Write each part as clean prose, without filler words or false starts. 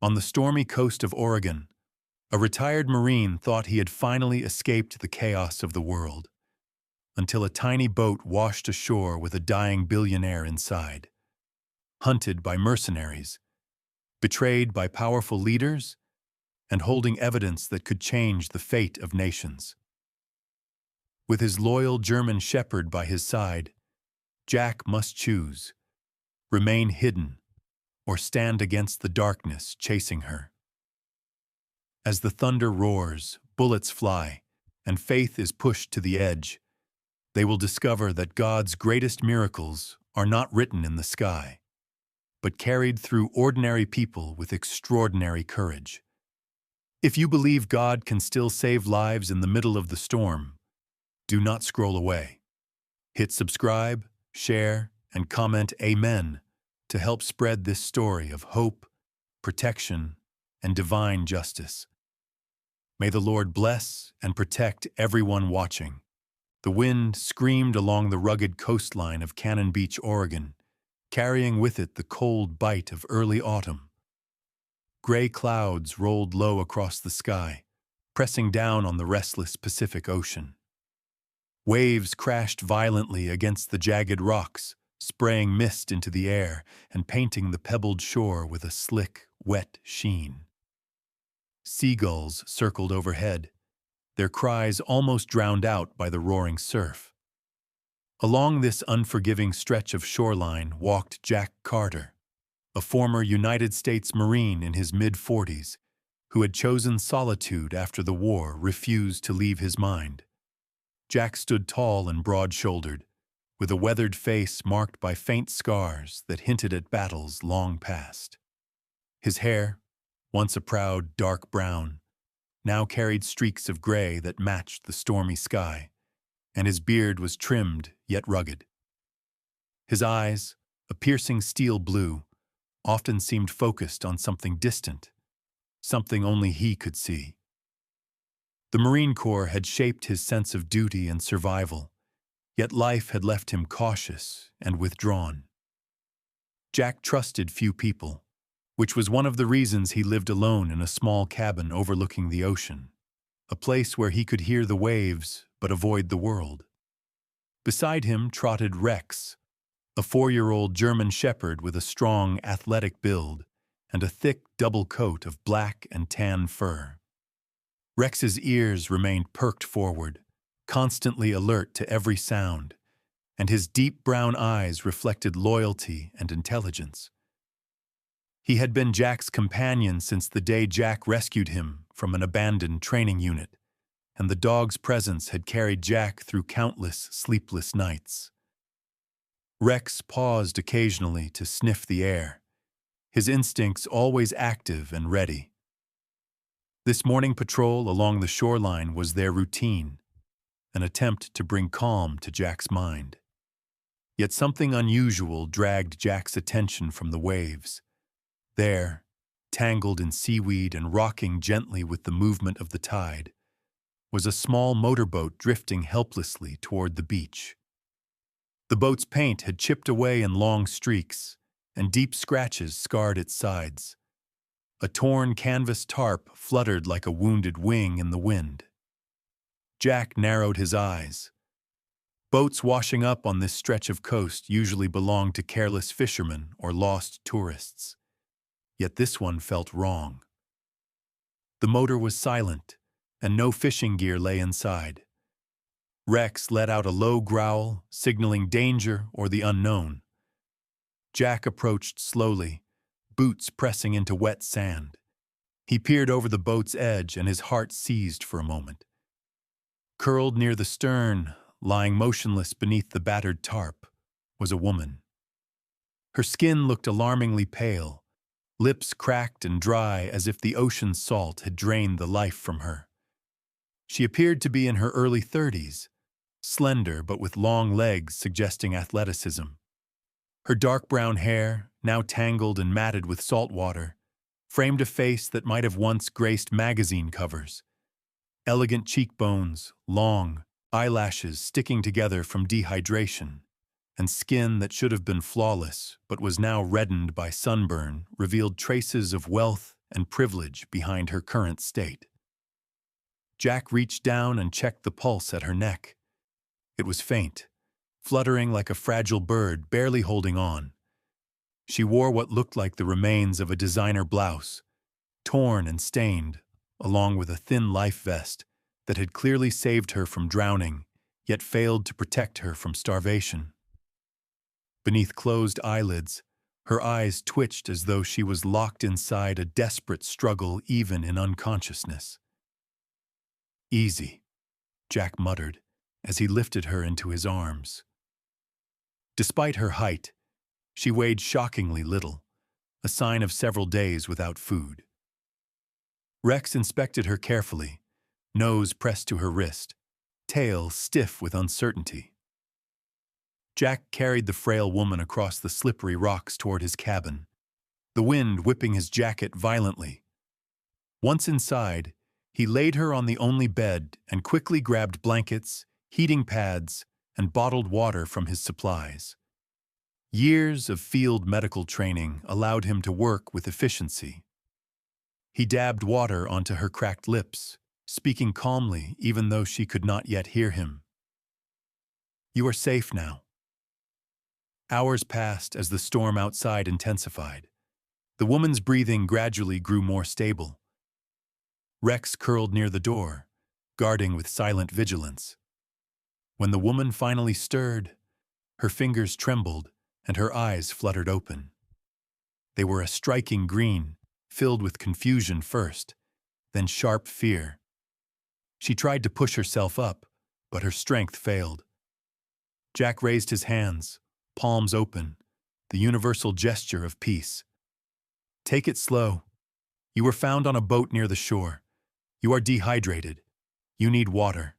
On the stormy coast of Oregon, a retired Marine thought he had finally escaped the chaos of the world, until a tiny boat washed ashore with a dying billionaire inside. Hunted by mercenaries, betrayed by powerful leaders, and holding evidence that could change the fate of nations. With his loyal German shepherd by his side, Jack must choose: remain hidden or stand against the darkness chasing her. As the thunder roars, bullets fly, and faith is pushed to the edge, they will discover that God's greatest miracles are not written in the sky, but carried through ordinary people with extraordinary courage. If you believe God can still save lives in the middle of the storm, do not scroll away. Hit subscribe, share, and comment Amen to help spread this story of hope, protection, and divine justice. May the Lord bless and protect everyone watching. The wind screamed along the rugged coastline of Cannon Beach, Oregon, carrying with it the cold bite of early autumn. Gray clouds rolled low across the sky, pressing down on the restless Pacific Ocean. Waves crashed violently against the jagged rocks, spraying mist into the air and painting the pebbled shore with a slick, wet sheen. Seagulls circled overhead, their cries almost drowned out by the roaring surf. Along this unforgiving stretch of shoreline walked Jack Carter, a former United States Marine in his mid-40s, who had chosen solitude after the war refused to leave his mind. Jack stood tall and broad-shouldered, with a weathered face marked by faint scars that hinted at battles long past. His hair, once a proud dark brown, now carried streaks of gray that matched the stormy sky, and his beard was trimmed yet rugged. His eyes, a piercing steel blue, often seemed focused on something distant, something only he could see. The Marine Corps had shaped his sense of duty and survival, yet life had left him cautious and withdrawn. Jack trusted few people, which was one of the reasons he lived alone in a small cabin overlooking the ocean, a place where he could hear the waves but avoid the world. Beside him trotted Rex, a 4-year-old German shepherd with a strong, athletic build and a thick double coat of black and tan fur. Rex's ears remained perked forward, constantly alert to every sound, and his deep brown eyes reflected loyalty and intelligence. He had been Jack's companion since the day Jack rescued him from an abandoned training unit, and the dog's presence had carried Jack through countless sleepless nights. Rex paused occasionally to sniff the air, his instincts always active and ready. This morning patrol along the shoreline was their routine, an attempt to bring calm to Jack's mind. Yet something unusual dragged Jack's attention from the waves. There, tangled in seaweed and rocking gently with the movement of the tide, was a small motorboat drifting helplessly toward the beach. The boat's paint had chipped away in long streaks, and deep scratches scarred its sides. A torn canvas tarp fluttered like a wounded wing in the wind. Jack narrowed his eyes. Boats washing up on this stretch of coast usually belonged to careless fishermen or lost tourists. Yet this one felt wrong. The motor was silent, and no fishing gear lay inside. Rex let out a low growl, signaling danger or the unknown. Jack approached slowly, boots pressing into wet sand. He peered over the boat's edge, and his heart seized for a moment. Curled near the stern, lying motionless beneath the battered tarp, was a woman. Her skin looked alarmingly pale, lips cracked and dry as if the ocean's salt had drained the life from her. She appeared to be in her early 30s, slender but with long legs suggesting athleticism. Her dark brown hair, now tangled and matted with salt water, framed a face that might have once graced magazine covers. Elegant cheekbones, long, eyelashes sticking together from dehydration, and skin that should have been flawless but was now reddened by sunburn revealed traces of wealth and privilege behind her current state. Jack reached down and checked the pulse at her neck. It was faint, fluttering like a fragile bird barely holding on. She wore what looked like the remains of a designer blouse, torn and stained, along with a thin life vest that had clearly saved her from drowning, yet failed to protect her from starvation. Beneath closed eyelids, her eyes twitched as though she was locked inside a desperate struggle even in unconsciousness. "Easy," Jack muttered as he lifted her into his arms. Despite her height, she weighed shockingly little, a sign of several days without food. Rex inspected her carefully, nose pressed to her wrist, tail stiff with uncertainty. Jack carried the frail woman across the slippery rocks toward his cabin, the wind whipping his jacket violently. Once inside, he laid her on the only bed and quickly grabbed blankets, heating pads, and bottled water from his supplies. Years of field medical training allowed him to work with efficiency. He dabbed water onto her cracked lips, speaking calmly even though she could not yet hear him. "You are safe now." Hours passed as the storm outside intensified. The woman's breathing gradually grew more stable. Rex curled near the door, guarding with silent vigilance. When the woman finally stirred, her fingers trembled and her eyes fluttered open. They were a striking green, filled with confusion first, then sharp fear. She tried to push herself up, but her strength failed. Jack raised his hands, palms open, the universal gesture of peace. "Take it slow. You were found on a boat near the shore. You are dehydrated. You need water."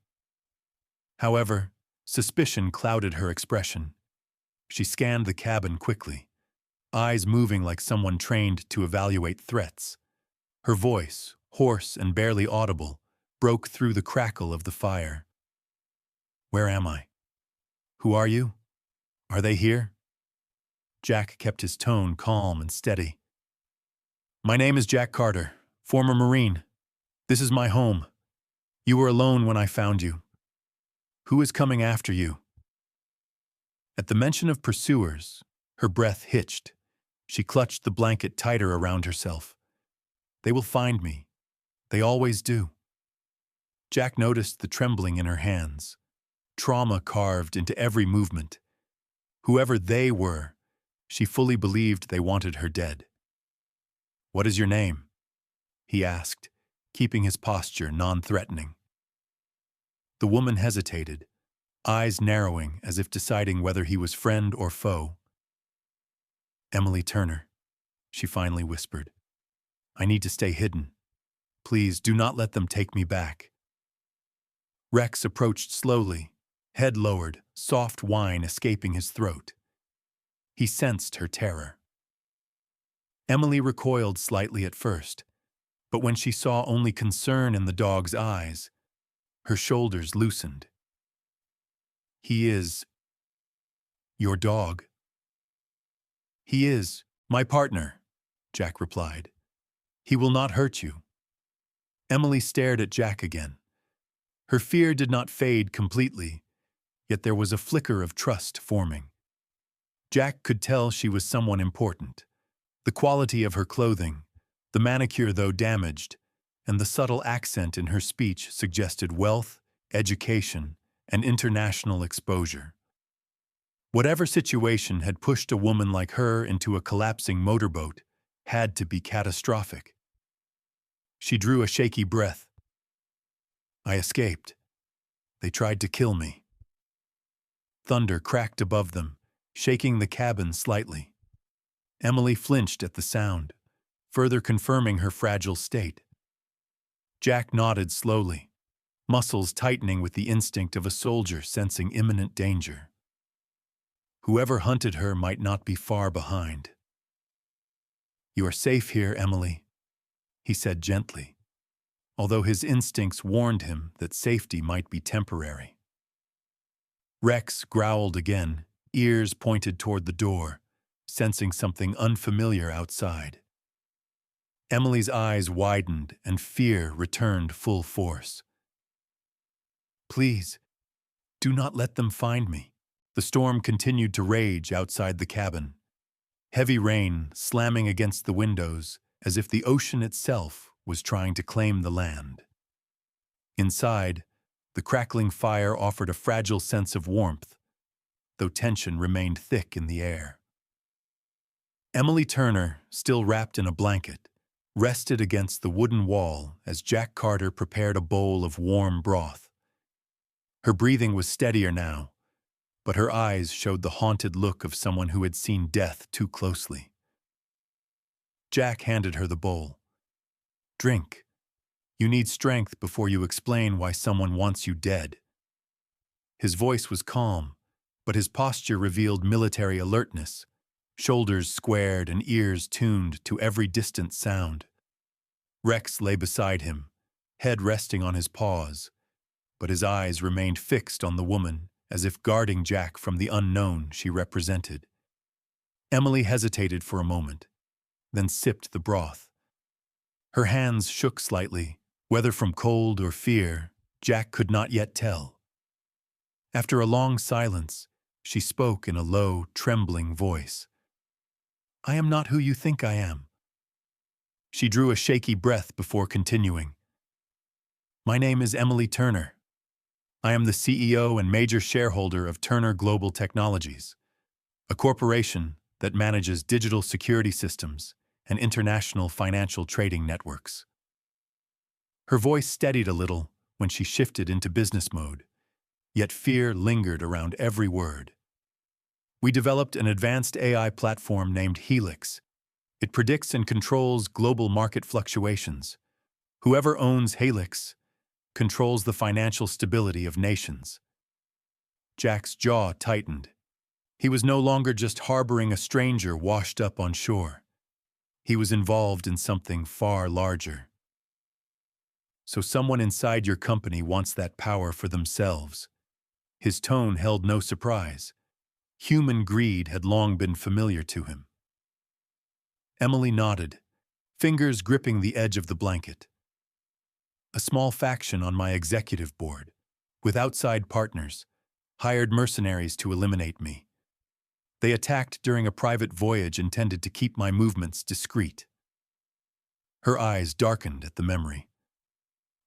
However, suspicion clouded her expression. She scanned the cabin quickly, eyes moving like someone trained to evaluate threats. Her voice, hoarse and barely audible, broke through the crackle of the fire. "Where am I? Who are you? Are they here?" Jack kept his tone calm and steady. "My name is Jack Carter, former Marine. This is my home. You were alone when I found you. Who is coming after you?" At the mention of pursuers, her breath hitched. She clutched the blanket tighter around herself. "They will find me. They always do." Jack noticed the trembling in her hands, trauma carved into every movement. Whoever they were, she fully believed they wanted her dead. "What is your name?" he asked, keeping his posture non-threatening. The woman hesitated, eyes narrowing as if deciding whether he was friend or foe. "Emily Turner," she finally whispered. "I need to stay hidden. Please do not let them take me back." Rex approached slowly, head lowered, soft whine escaping his throat. He sensed her terror. Emily recoiled slightly at first, but when she saw only concern in the dog's eyes, her shoulders loosened. "He is your dog?" "He is my partner," Jack replied. "He will not hurt you." Emily stared at Jack again. Her fear did not fade completely, yet there was a flicker of trust forming. Jack could tell she was someone important. The quality of her clothing, the manicure though damaged, and the subtle accent in her speech suggested wealth, education, and international exposure. Whatever situation had pushed a woman like her into a collapsing motorboat had to be catastrophic. She drew a shaky breath. "I escaped. They tried to kill me." Thunder cracked above them, shaking the cabin slightly. Emily flinched at the sound, further confirming her fragile state. Jack nodded slowly, muscles tightening with the instinct of a soldier sensing imminent danger. Whoever hunted her might not be far behind. "You are safe here, Emily," he said gently, although his instincts warned him that safety might be temporary. Rex growled again, ears pointed toward the door, sensing something unfamiliar outside. Emily's eyes widened and fear returned full force. "Please, do not let them find me." The storm continued to rage outside the cabin. Heavy rain slamming against the windows as if the ocean itself was trying to claim the land. Inside, the crackling fire offered a fragile sense of warmth, though tension remained thick in the air. Emily Turner, still wrapped in a blanket, rested against the wooden wall as Jack Carter prepared a bowl of warm broth. Her breathing was steadier now, but her eyes showed the haunted look of someone who had seen death too closely. Jack handed her the bowl. "Drink. You need strength before you explain why someone wants you dead." His voice was calm, but his posture revealed military alertness, shoulders squared and ears tuned to every distant sound. Rex lay beside him, head resting on his paws, but his eyes remained fixed on the woman, as if guarding Jack from the unknown she represented. Emily hesitated for a moment, then sipped the broth. Her hands shook slightly, whether from cold or fear, Jack could not yet tell. After a long silence, she spoke in a low, trembling voice. "I am not who you think I am." She drew a shaky breath before continuing. "My name is Emily Turner. I am the CEO and major shareholder of Turner Global Technologies, a corporation that manages digital security systems and international financial trading networks." Her voice steadied a little when she shifted into business mode, yet fear lingered around every word. "We developed an advanced AI platform named Helix. It predicts and controls global market fluctuations. Whoever owns Helix controls the financial stability of nations." Jack's jaw tightened. He was no longer just harboring a stranger washed up on shore. He was involved in something far larger. "So someone inside your company wants that power for themselves." His tone held no surprise. Human greed had long been familiar to him. Emily nodded, fingers gripping the edge of the blanket. "A small faction on my executive board, with outside partners, hired mercenaries to eliminate me. They attacked during a private voyage intended to keep my movements discreet." Her eyes darkened at the memory.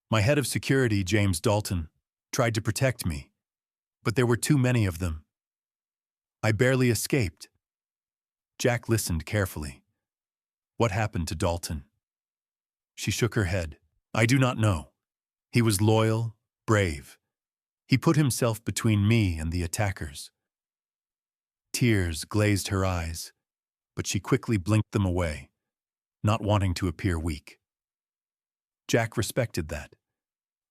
"My head of security, James Dalton, tried to protect me, but there were too many of them. I barely escaped." Jack listened carefully. "What happened to Dalton?" She shook her head. "I do not know. He was loyal, brave. He put himself between me and the attackers." Tears glazed her eyes, but she quickly blinked them away, not wanting to appear weak. Jack respected that.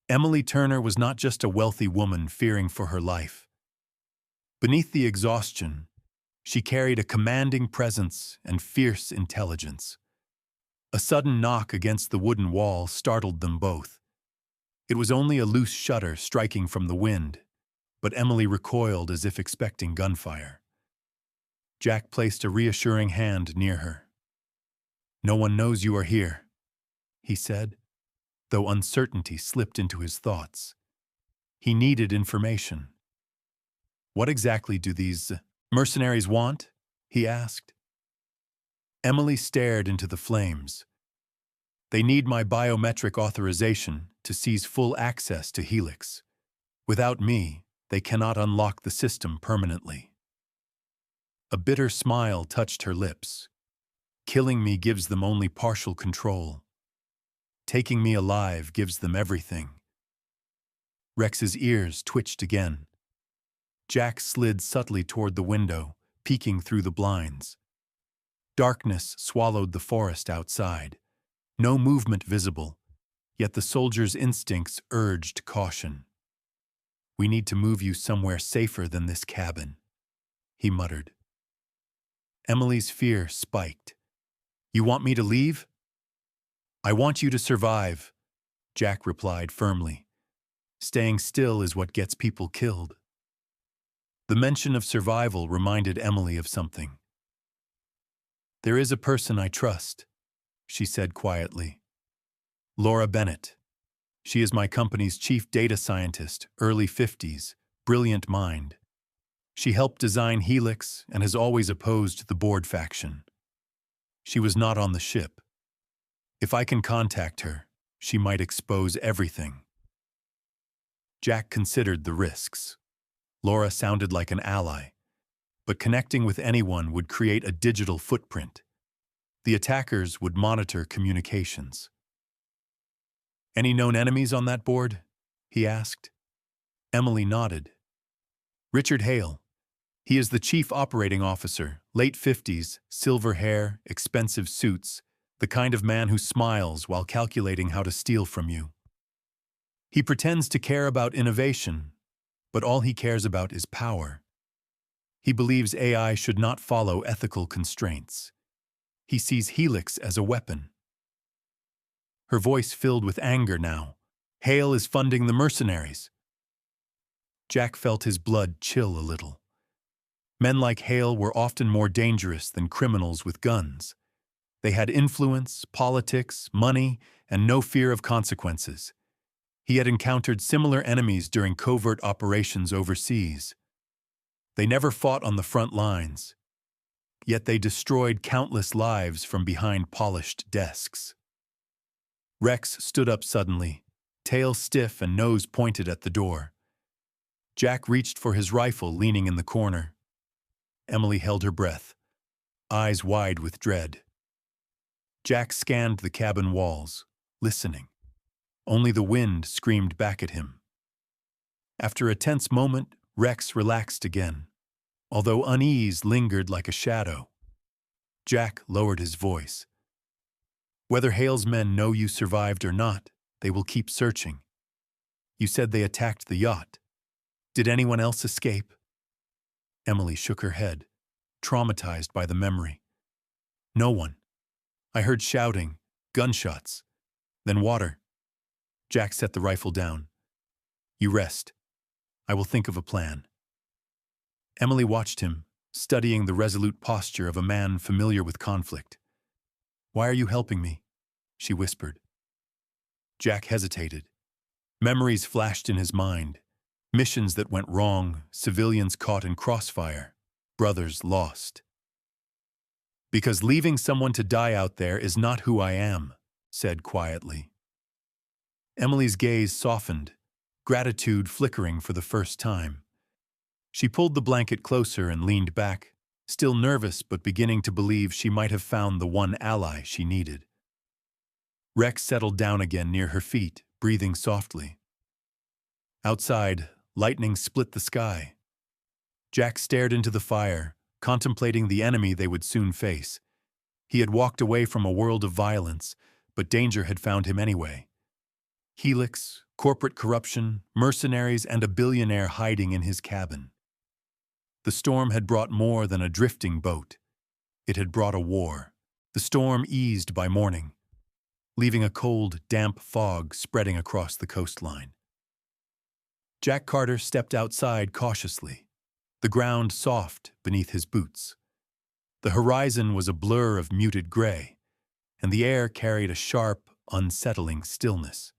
Emily Turner was not just a wealthy woman fearing for her life. Beneath the exhaustion, she carried a commanding presence and fierce intelligence. A sudden knock against the wooden wall startled them both. It was only a loose shutter striking from the wind, but Emily recoiled as if expecting gunfire. Jack placed a reassuring hand near her. "No one knows you are here," he said, though uncertainty slipped into his thoughts. He needed information. "What exactly do these mercenaries want?" he asked. Emily stared into the flames. "They need my biometric authorization to seize full access to Helix. Without me, they cannot unlock the system permanently." A bitter smile touched her lips. "Killing me gives them only partial control. Taking me alive gives them everything." Rex's ears twitched again. Jack slid subtly toward the window, peeking through the blinds. Darkness swallowed the forest outside. No movement visible, yet the soldier's instincts urged caution. "We need to move you somewhere safer than this cabin," he muttered. Emily's fear spiked. "You want me to leave?" "I want you to survive," Jack replied firmly. "Staying still is what gets people killed." The mention of survival reminded Emily of something. "There is a person I trust. she said quietly. Laura Bennett. She is my company's chief data scientist, early 50s, brilliant mind. She helped design Helix and has always opposed the board faction. She was not on the ship. If I can contact her, she might expose everything. Jack considered the risks. Laura sounded like an ally, but connecting with anyone would create a digital footprint. The attackers would monitor communications. Any known enemies on that board? He asked. Emily nodded. Richard Hale. He is the chief operating officer, late 50s, silver hair, expensive suits, the kind of man who smiles while calculating how to steal from you. He pretends to care about innovation, but all he cares about is power. He believes AI should not follow ethical constraints. He sees Helix as a weapon. Her voice filled with anger now. Hale is funding the mercenaries. Jack felt his blood chill a little. Men like Hale were often more dangerous than criminals with guns. They had influence, politics, money, and no fear of consequences. He had encountered similar enemies during covert operations overseas. They never fought on the front lines, yet they destroyed countless lives from behind polished desks. Rex stood up suddenly, tail stiff and nose pointed at the door. Jack reached for his rifle, leaning in the corner. Emily held her breath, eyes wide with dread. Jack scanned the cabin walls, listening. Only the wind screamed back at him. After a tense moment, Rex relaxed again, although unease lingered like a shadow. Jack lowered his voice. Whether Hale's men know you survived or not, they will keep searching. You said they attacked the yacht. Did anyone else escape? Emily shook her head, traumatized by the memory. No one. I heard shouting, gunshots, then water. Jack set the rifle down. You rest. I will think of a plan. Emily watched him, studying the resolute posture of a man familiar with conflict. Why are you helping me? She whispered. Jack hesitated. Memories flashed in his mind. Missions that went wrong, civilians caught in crossfire, brothers lost. Because leaving someone to die out there is not who I am, said quietly. Emily's gaze softened, gratitude flickering for the first time. She pulled the blanket closer and leaned back, still nervous but beginning to believe she might have found the one ally she needed. Rex settled down again near her feet, breathing softly. Outside, lightning split the sky. Jack stared into the fire, contemplating the enemy they would soon face. He had walked away from a world of violence, but danger had found him anyway. Helix, corporate corruption, mercenaries, and a billionaire hiding in his cabin. The storm had brought more than a drifting boat. It had brought a war. The storm eased by morning, leaving a cold, damp fog spreading across the coastline. Jack Carter stepped outside cautiously, the ground soft beneath his boots. The horizon was a blur of muted gray, and the air carried a sharp, unsettling stillness.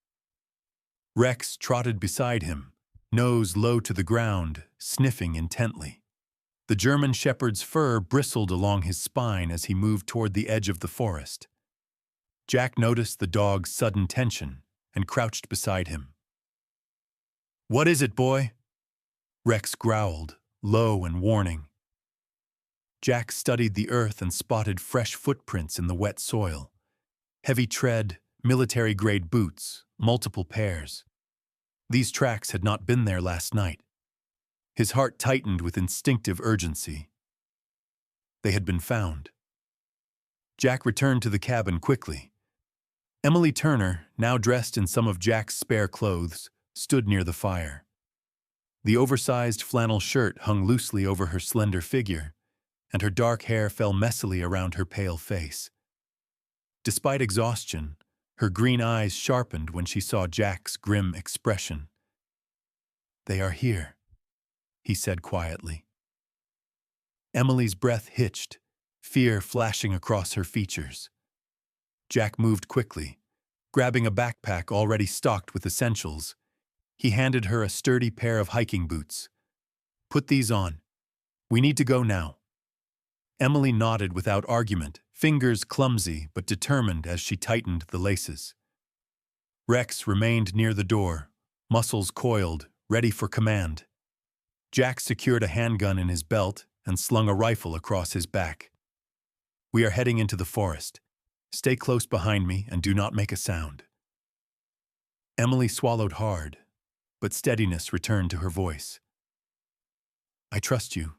Rex trotted beside him, nose low to the ground, sniffing intently. The German shepherd's fur bristled along his spine as he moved toward the edge of the forest. Jack noticed the dog's sudden tension and crouched beside him. "What is it, boy?" Rex growled, low and warning. Jack studied the earth and spotted fresh footprints in the wet soil. Heavy tread, military-grade boots, multiple pairs. These tracks had not been there last night. His heart tightened with instinctive urgency. They had been found. Jack returned to the cabin quickly. Emily Turner, now dressed in some of Jack's spare clothes, stood near the fire. The oversized flannel shirt hung loosely over her slender figure, and her dark hair fell messily around her pale face. Despite exhaustion, her green eyes sharpened when she saw Jack's grim expression. "They are here," he said quietly. Emily's breath hitched, fear flashing across her features. Jack moved quickly. Grabbing a backpack already stocked with essentials, he handed her a sturdy pair of hiking boots. "Put these on. We need to go now." Emily nodded without argument, fingers clumsy but determined as she tightened the laces. Rex remained near the door, muscles coiled, ready for command. Jack secured a handgun in his belt and slung a rifle across his back. "We are heading into the forest. Stay close behind me and do not make a sound." Emily swallowed hard, but steadiness returned to her voice. "I trust you."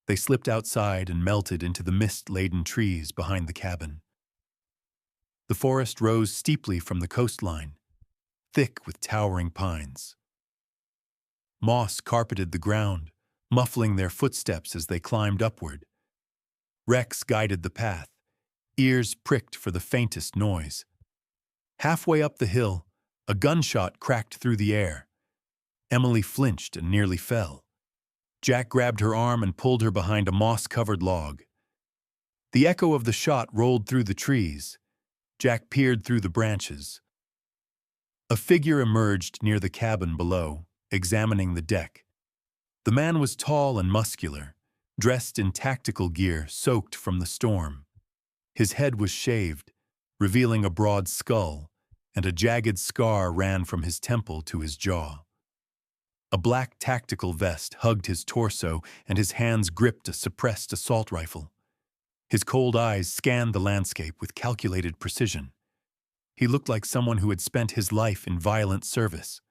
They slipped outside and melted into the mist-laden trees behind the cabin. The forest rose steeply from the coastline, thick with towering pines. Moss carpeted the ground, muffling their footsteps as they climbed upward. Rex guided the path, ears pricked for the faintest noise. Halfway up the hill, a gunshot cracked through the air. Emily flinched and nearly fell. Jack grabbed her arm and pulled her behind a moss-covered log. The echo of the shot rolled through the trees. Jack peered through the branches. A figure emerged near the cabin below, examining the deck. The man was tall and muscular, dressed in tactical gear soaked from the storm. His head was shaved, revealing a broad skull, and a jagged scar ran from his temple to his jaw. A black tactical vest hugged his torso, and his hands gripped a suppressed assault rifle. His cold eyes scanned the landscape with calculated precision. He looked like someone who had spent his life in violent service.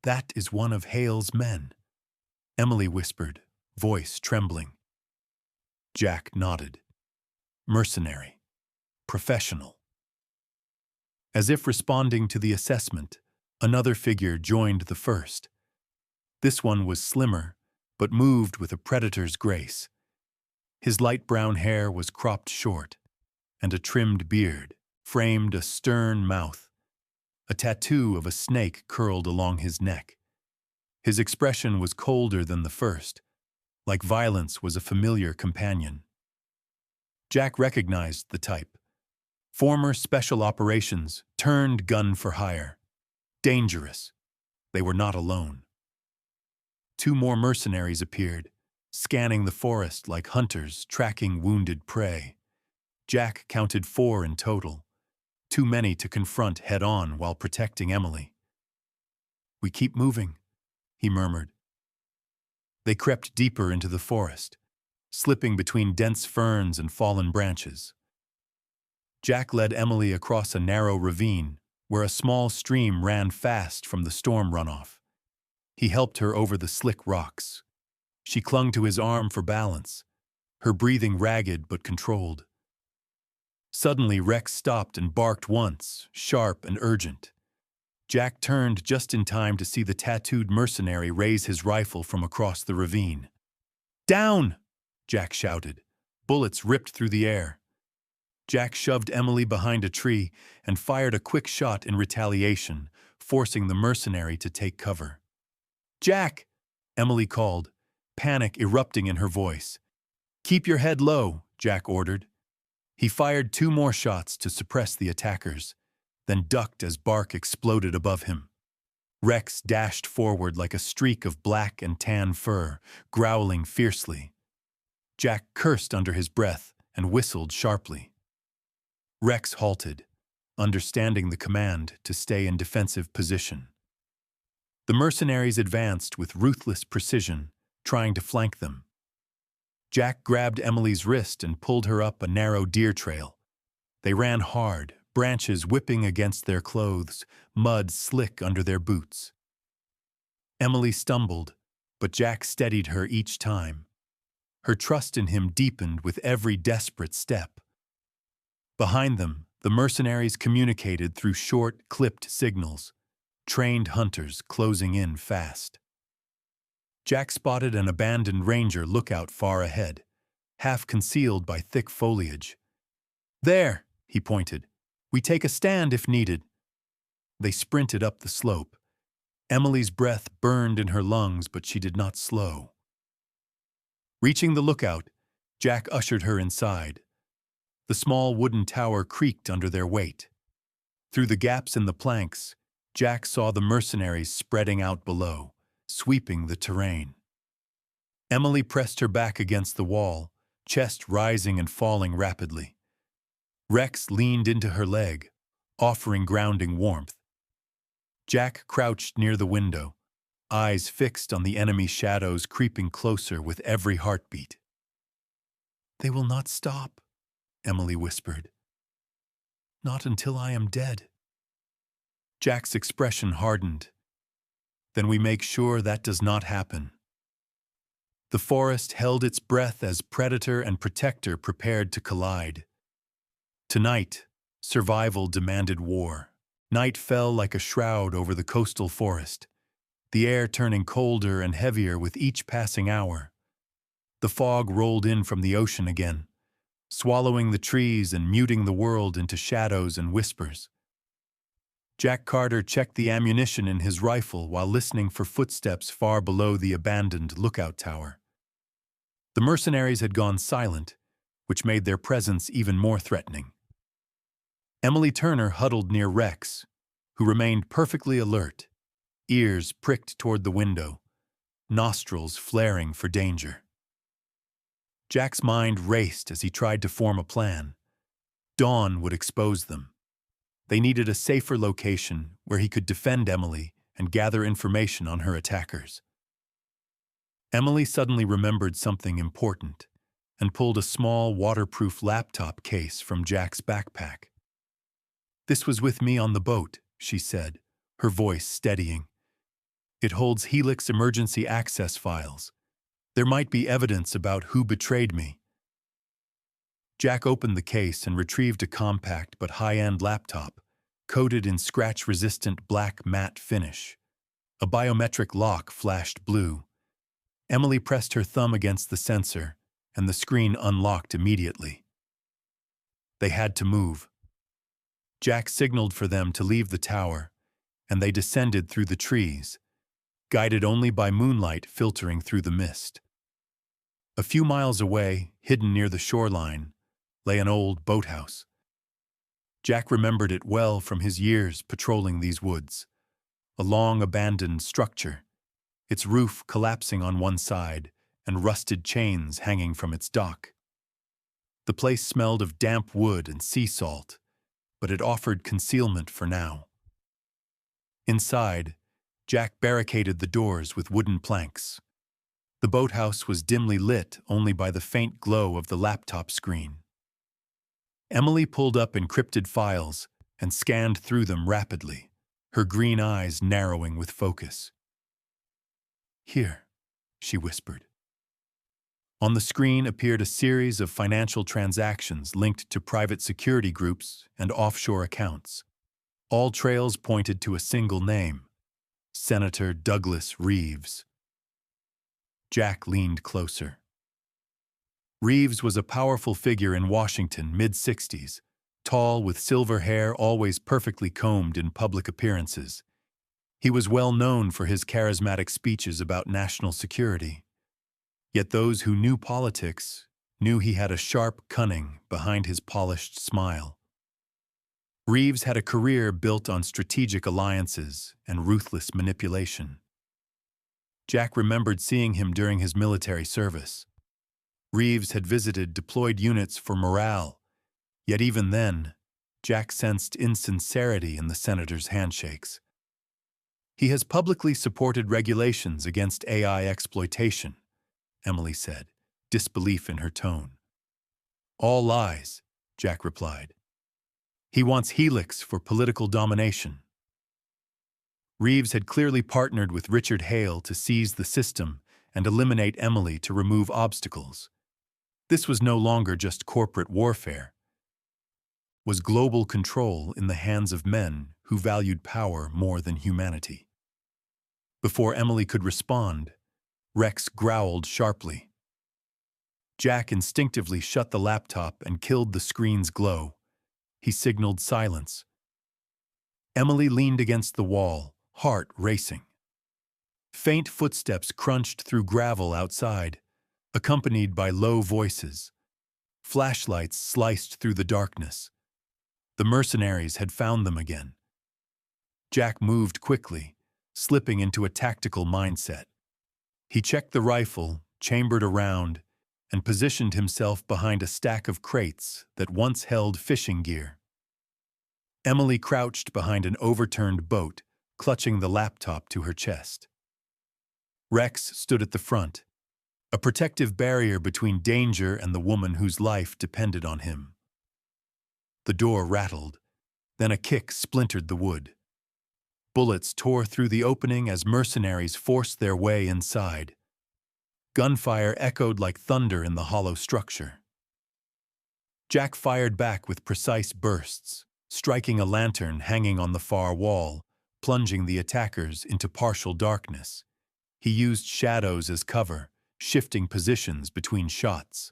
"That is one of Hale's men," Emily whispered, voice trembling. Jack nodded. "Mercenary. Professional." As if responding to the assessment, another figure joined the first. This one was slimmer, but moved with a predator's grace. His light brown hair was cropped short, and a trimmed beard framed a stern mouth. A tattoo of a snake curled along his neck. His expression was colder than the first, like violence was a familiar companion. Jack recognized the type. Former special operations, turned gun for hire. Dangerous. They were not alone. 2 more mercenaries appeared, scanning the forest like hunters tracking wounded prey. Jack counted 4 in total, too many to confront head-on while protecting Emily. "We keep moving," he murmured. They crept deeper into the forest, slipping between dense ferns and fallen branches. Jack led Emily across a narrow ravine where a small stream ran fast from the storm runoff. He helped her over the slick rocks. She clung to his arm for balance, her breathing ragged but controlled. Suddenly, Rex stopped and barked once, sharp and urgent. Jack turned just in time to see the tattooed mercenary raise his rifle from across the ravine. "Down!" Jack shouted. Bullets ripped through the air. Jack shoved Emily behind a tree and fired a quick shot in retaliation, forcing the mercenary to take cover. "Jack!" Emily called, panic erupting in her voice. "Keep your head low," Jack ordered. He fired 2 more shots to suppress the attackers, then ducked as bark exploded above him. Rex dashed forward like a streak of black and tan fur, growling fiercely. Jack cursed under his breath and whistled sharply. Rex halted, understanding the command to stay in defensive position. The mercenaries advanced with ruthless precision, trying to flank them. Jack grabbed Emily's wrist and pulled her up a narrow deer trail. They ran hard, branches whipping against their clothes, mud slick under their boots. Emily stumbled, but Jack steadied her each time. Her trust in him deepened with every desperate step. Behind them, the mercenaries communicated through short, clipped signals, trained hunters closing in fast. Jack spotted an abandoned ranger lookout far ahead, half concealed by thick foliage. "There," he pointed. "We take a stand if needed." They sprinted up the slope. Emily's breath burned in her lungs, but she did not slow. Reaching the lookout, Jack ushered her inside. The small wooden tower creaked under their weight. Through the gaps in the planks, Jack saw the mercenaries spreading out below, sweeping the terrain. Emily pressed her back against the wall, chest rising and falling rapidly. Rex leaned into her leg, offering grounding warmth. Jack crouched near the window, eyes fixed on the enemy shadows creeping closer with every heartbeat. "They will not stop," Emily whispered. "Not until I am dead." Jack's expression hardened. "Then we make sure that does not happen." The forest held its breath as predator and protector prepared to collide. Tonight, survival demanded war. Night fell like a shroud over the coastal forest, the air turning colder and heavier with each passing hour. The fog rolled in from the ocean again, swallowing the trees and muting the world into shadows and whispers. Jack Carter checked the ammunition in his rifle while listening for footsteps far below the abandoned lookout tower. The mercenaries had gone silent, which made their presence even more threatening. Emily Turner huddled near Rex, who remained perfectly alert, ears pricked toward the window, nostrils flaring for danger. Jack's mind raced as he tried to form a plan. Dawn would expose them. They needed a safer location where he could defend Emily and gather information on her attackers. Emily suddenly remembered something important and pulled a small waterproof laptop case from Jack's backpack. "This was with me on the boat," she said, her voice steadying. "It holds Helix emergency access files. There might be evidence about who betrayed me." Jack opened the case and retrieved a compact but high-end laptop, coated in scratch-resistant black matte finish. A biometric lock flashed blue. Emily pressed her thumb against the sensor, and the screen unlocked immediately. They had to move. Jack signaled for them to leave the tower, and they descended through the trees, guided only by moonlight filtering through the mist. A few miles away, hidden near the shoreline, lay an old boathouse. Jack remembered it well from his years patrolling these woods. A long abandoned structure, its roof collapsing on one side and rusted chains hanging from its dock. The place smelled of damp wood and sea salt, but it offered concealment for now. Inside, Jack barricaded the doors with wooden planks. The boathouse was dimly lit only by the faint glow of the laptop screen. Emily pulled up encrypted files and scanned through them rapidly, her green eyes narrowing with focus. "Here," she whispered. On the screen appeared a series of financial transactions linked to private security groups and offshore accounts. All trails pointed to a single name: Senator Douglas Reeves. Jack leaned closer. Reeves was a powerful figure in Washington, mid-60s, tall with silver hair always perfectly combed in public appearances. He was well known for his charismatic speeches about national security. Yet those who knew politics knew he had a sharp cunning behind his polished smile. Reeves had a career built on strategic alliances and ruthless manipulation. Jack remembered seeing him during his military service. Reeves had visited deployed units for morale, yet even then, Jack sensed insincerity in the senator's handshakes. "He has publicly supported regulations against AI exploitation," Emily said, disbelief in her tone. "All lies," Jack replied. "He wants Helix for political domination." Reeves had clearly partnered with Richard Hale to seize the system and eliminate Emily to remove obstacles. This was no longer just corporate warfare. It was global control in the hands of men who valued power more than humanity. Before Emily could respond, Rex growled sharply. Jack instinctively shut the laptop and killed the screen's glow. He signaled silence. Emily leaned against the wall, heart racing. Faint footsteps crunched through gravel outside, accompanied by low voices. Flashlights sliced through the darkness. The mercenaries had found them again. Jack moved quickly, slipping into a tactical mindset. He checked the rifle, chambered around, and positioned himself behind a stack of crates that once held fishing gear. Emily crouched behind an overturned boat, clutching the laptop to her chest. Rex stood at the front, a protective barrier between danger and the woman whose life depended on him. The door rattled, then a kick splintered the wood. Bullets tore through the opening as mercenaries forced their way inside. Gunfire echoed like thunder in the hollow structure. Jack fired back with precise bursts, striking a lantern hanging on the far wall, plunging the attackers into partial darkness. He used shadows as cover, shifting positions between shots.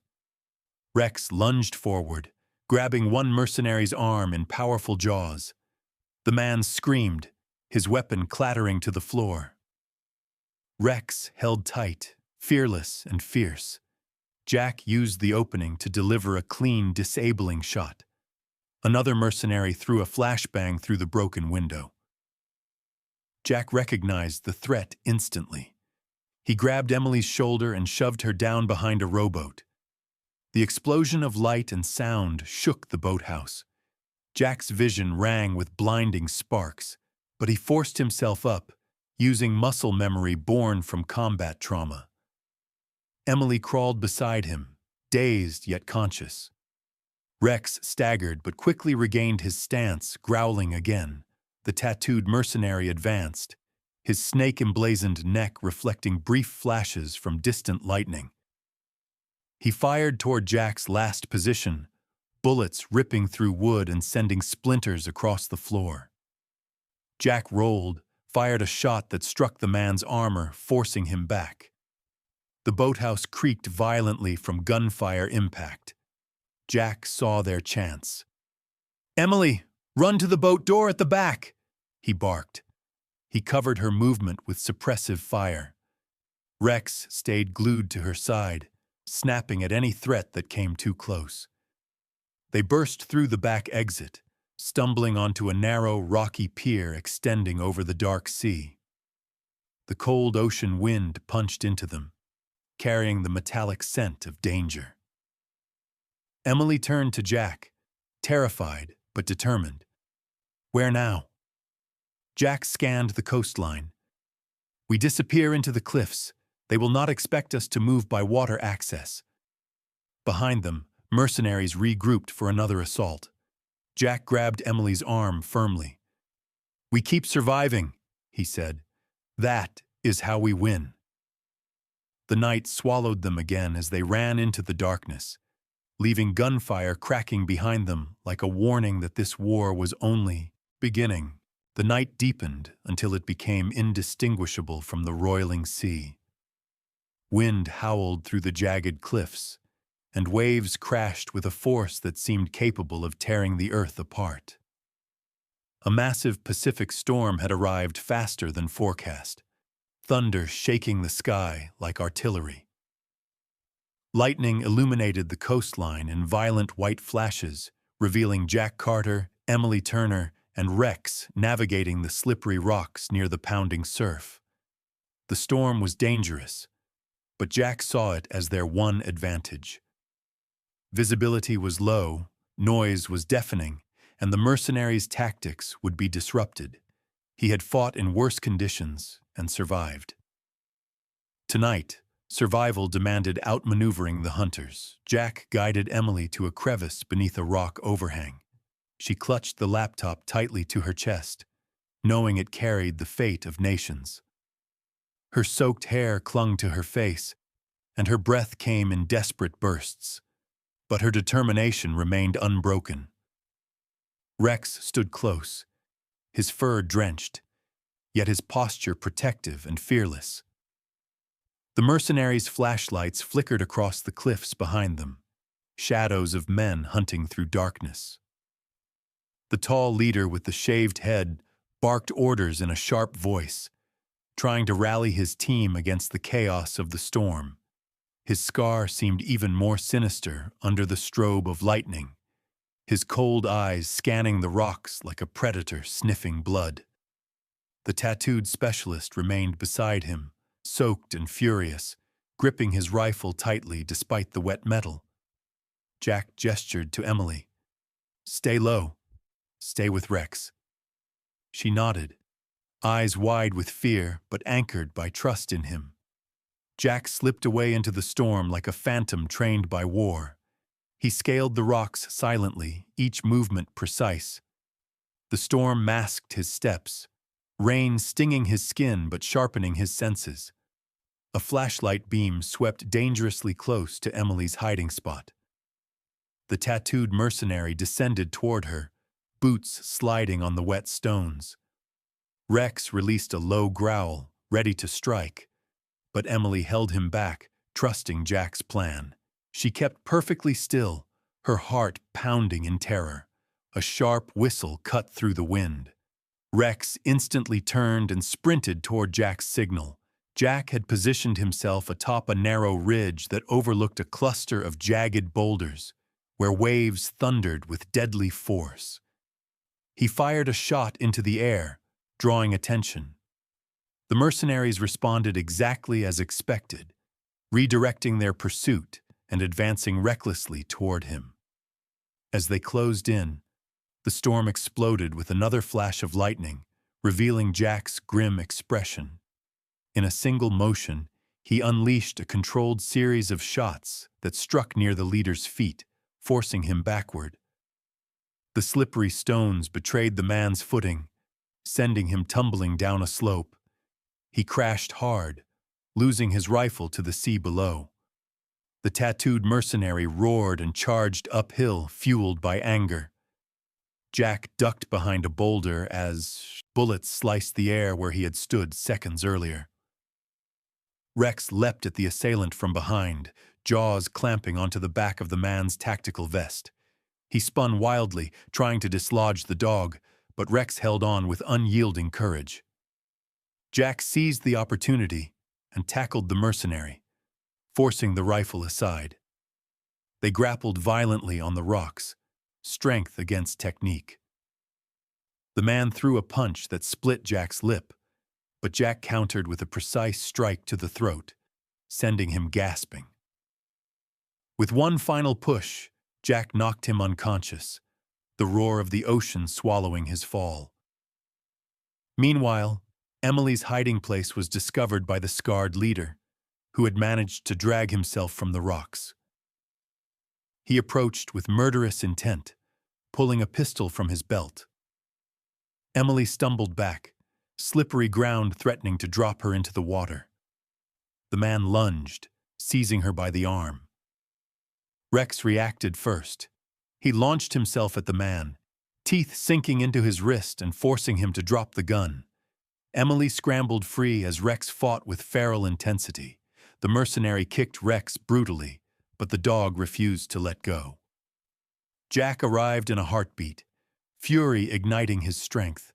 Rex lunged forward, grabbing one mercenary's arm in powerful jaws. The man screamed, his weapon clattering to the floor. Rex held tight, fearless and fierce. Jack used the opening to deliver a clean, disabling shot. Another mercenary threw a flashbang through the broken window. Jack recognized the threat instantly. He grabbed Emily's shoulder and shoved her down behind a rowboat. The explosion of light and sound shook the boathouse. Jack's vision rang with blinding sparks, but he forced himself up, using muscle memory born from combat trauma. Emily crawled beside him, dazed yet conscious. Rex staggered but quickly regained his stance, growling again. The tattooed mercenary advanced, his snake-emblazoned neck reflecting brief flashes from distant lightning. He fired toward Jack's last position, bullets ripping through wood and sending splinters across the floor. Jack rolled, fired a shot that struck the man's armor, forcing him back. The boathouse creaked violently from gunfire impact. Jack saw their chance. "Emily, run to the boat door at the back!" he barked. He covered her movement with suppressive fire. Rex stayed glued to her side, snapping at any threat that came too close. They burst through the back exit, stumbling onto a narrow, rocky pier extending over the dark sea. The cold ocean wind punched into them, carrying the metallic scent of danger. Emily turned to Jack, terrified but determined. "Where now?" Jack scanned the coastline. "We disappear into the cliffs. They will not expect us to move by water access." Behind them, mercenaries regrouped for another assault. Jack grabbed Emily's arm firmly. "We keep surviving," he said. "That is how we win." The night swallowed them again as they ran into the darkness, leaving gunfire cracking behind them like a warning that this war was only beginning. The night deepened until it became indistinguishable from the roiling sea. Wind howled through the jagged cliffs, and waves crashed with a force that seemed capable of tearing the earth apart. A massive Pacific storm had arrived faster than forecast, thunder shaking the sky like artillery. Lightning illuminated the coastline in violent white flashes, revealing Jack Carter, Emily Turner, and Rex navigating the slippery rocks near the pounding surf. The storm was dangerous, but Jack saw it as their one advantage. Visibility was low, noise was deafening, and the mercenaries' tactics would be disrupted. He had fought in worse conditions and survived. Tonight, survival demanded outmaneuvering the hunters. Jack guided Emily to a crevice beneath a rock overhang. She clutched the laptop tightly to her chest, knowing it carried the fate of nations. Her soaked hair clung to her face, and her breath came in desperate bursts, but her determination remained unbroken. Rex stood close, his fur drenched, yet his posture protective and fearless. The mercenaries' flashlights flickered across the cliffs behind them, shadows of men hunting through darkness. The tall leader with the shaved head barked orders in a sharp voice, trying to rally his team against the chaos of the storm. His scar seemed even more sinister under the strobe of lightning, his cold eyes scanning the rocks like a predator sniffing blood. The tattooed specialist remained beside him, soaked and furious, gripping his rifle tightly despite the wet metal. Jack gestured to Emily. "Stay low. Stay with Rex." She nodded, eyes wide with fear but anchored by trust in him. Jack slipped away into the storm like a phantom trained by war. He scaled the rocks silently, each movement precise. The storm masked his steps, rain stinging his skin but sharpening his senses. A flashlight beam swept dangerously close to Emily's hiding spot. The tattooed mercenary descended toward her, boots sliding on the wet stones. Rex released a low growl, ready to strike, but Emily held him back, trusting Jack's plan. She kept perfectly still, her heart pounding in terror. A sharp whistle cut through the wind. Rex instantly turned and sprinted toward Jack's signal. Jack had positioned himself atop a narrow ridge that overlooked a cluster of jagged boulders, where waves thundered with deadly force. He fired a shot into the air, drawing attention. The mercenaries responded exactly as expected, redirecting their pursuit and advancing recklessly toward him. As they closed in, the storm exploded with another flash of lightning, revealing Jack's grim expression. In a single motion, he unleashed a controlled series of shots that struck near the leader's feet, forcing him backward. The slippery stones betrayed the man's footing, sending him tumbling down a slope. He crashed hard, losing his rifle to the sea below. The tattooed mercenary roared and charged uphill, fueled by anger. Jack ducked behind a boulder as bullets sliced the air where he had stood seconds earlier. Rex leapt at the assailant from behind, jaws clamping onto the back of the man's tactical vest. He spun wildly, trying to dislodge the dog, but Rex held on with unyielding courage. Jack seized the opportunity and tackled the mercenary, forcing the rifle aside. They grappled violently on the rocks, strength against technique. The man threw a punch that split Jack's lip, but Jack countered with a precise strike to the throat, sending him gasping. With one final push, Jack knocked him unconscious, the roar of the ocean swallowing his fall. Meanwhile, Emily's hiding place was discovered by the scarred leader, who had managed to drag himself from the rocks. He approached with murderous intent, pulling a pistol from his belt. Emily stumbled back, slippery ground threatening to drop her into the water. The man lunged, seizing her by the arm. Rex reacted first. He launched himself at the man, teeth sinking into his wrist and forcing him to drop the gun. Emily scrambled free as Rex fought with feral intensity. The mercenary kicked Rex brutally, but the dog refused to let go. Jack arrived in a heartbeat, fury igniting his strength.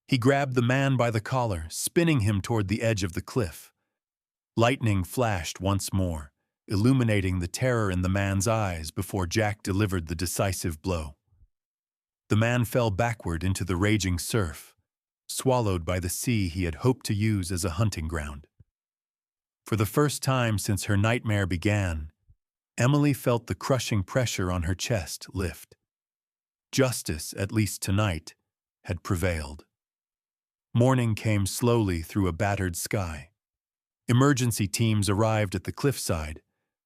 He grabbed the man by the collar, spinning him toward the edge of the cliff. Lightning flashed once more, illuminating the terror in the man's eyes before Jack delivered the decisive blow. The man fell backward into the raging surf, swallowed by the sea he had hoped to use as a hunting ground. For the first time since her nightmare began, Emily felt the crushing pressure on her chest lift. Justice, at least tonight, had prevailed. Morning came slowly through a battered sky. Emergency teams arrived at the cliffside,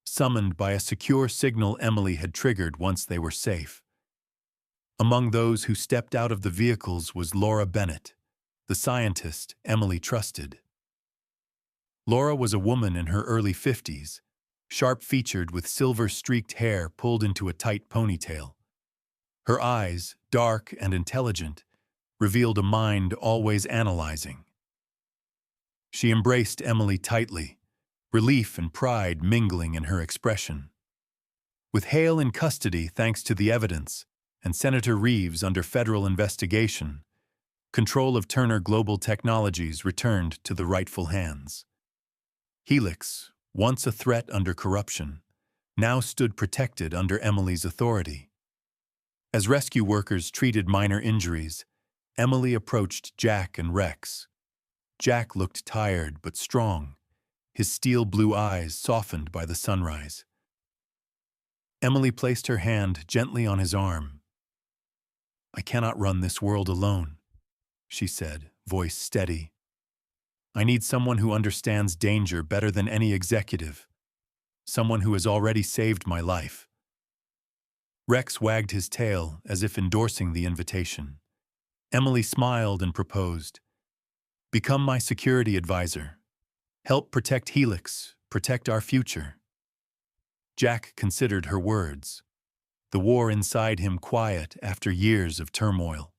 summoned by a secure signal Emily had triggered once they were safe. Among those who stepped out of the vehicles was Laura Bennett, the scientist Emily trusted. Laura was a woman in her early 50s, sharp-featured with silver-streaked hair pulled into a tight ponytail. Her eyes, dark and intelligent, revealed a mind always analyzing. She embraced Emily tightly, relief and pride mingling in her expression. With Hale in custody thanks to the evidence, and Senator Reeves under federal investigation, control of Turner Global Technologies returned to the rightful hands. Helix, once a threat under corruption, now stood protected under Emily's authority. As rescue workers treated minor injuries, Emily approached Jack and Rex. Jack looked tired but strong, his steel-blue eyes softened by the sunrise. Emily placed her hand gently on his arm. "I cannot run this world alone," she said, voice steady. "I need someone who understands danger better than any executive, someone who has already saved my life." Rex wagged his tail as if endorsing the invitation. Emily smiled and proposed, "Become my security advisor. Help protect Helix, protect our future." Jack considered her words, the war inside him quiet after years of turmoil.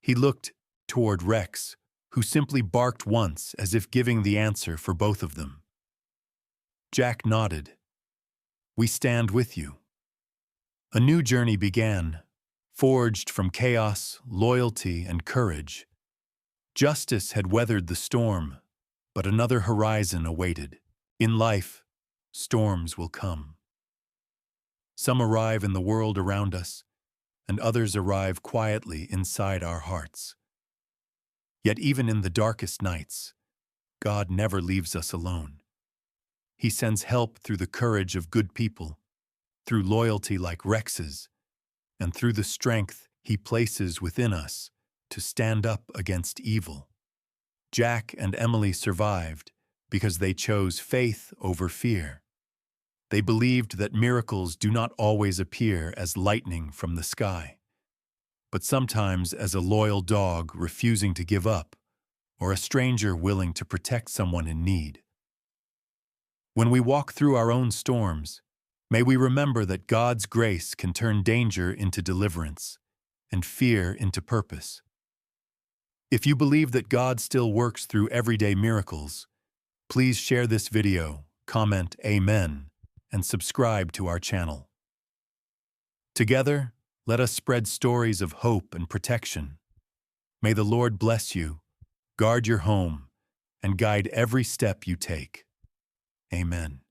He looked toward Rex, who simply barked once as if giving the answer for both of them. Jack nodded. "We stand with you." A new journey began, forged from chaos, loyalty, and courage. Justice had weathered the storm, but another horizon awaited. In life, storms will come. Some arrive in the world around us, and others arrive quietly inside our hearts. Yet even in the darkest nights, God never leaves us alone. He sends help through the courage of good people, through loyalty like Rex's, and through the strength He places within us to stand up against evil. Jack and Emily survived because they chose faith over fear. They believed that miracles do not always appear as lightning from the sky, but sometimes as a loyal dog refusing to give up, or a stranger willing to protect someone in need. When we walk through our own storms, may we remember that God's grace can turn danger into deliverance and fear into purpose. If you believe that God still works through everyday miracles, please share this video, comment Amen, and subscribe to our channel. Together, let us spread stories of hope and protection. May the Lord bless you, guard your home, and guide every step you take. Amen.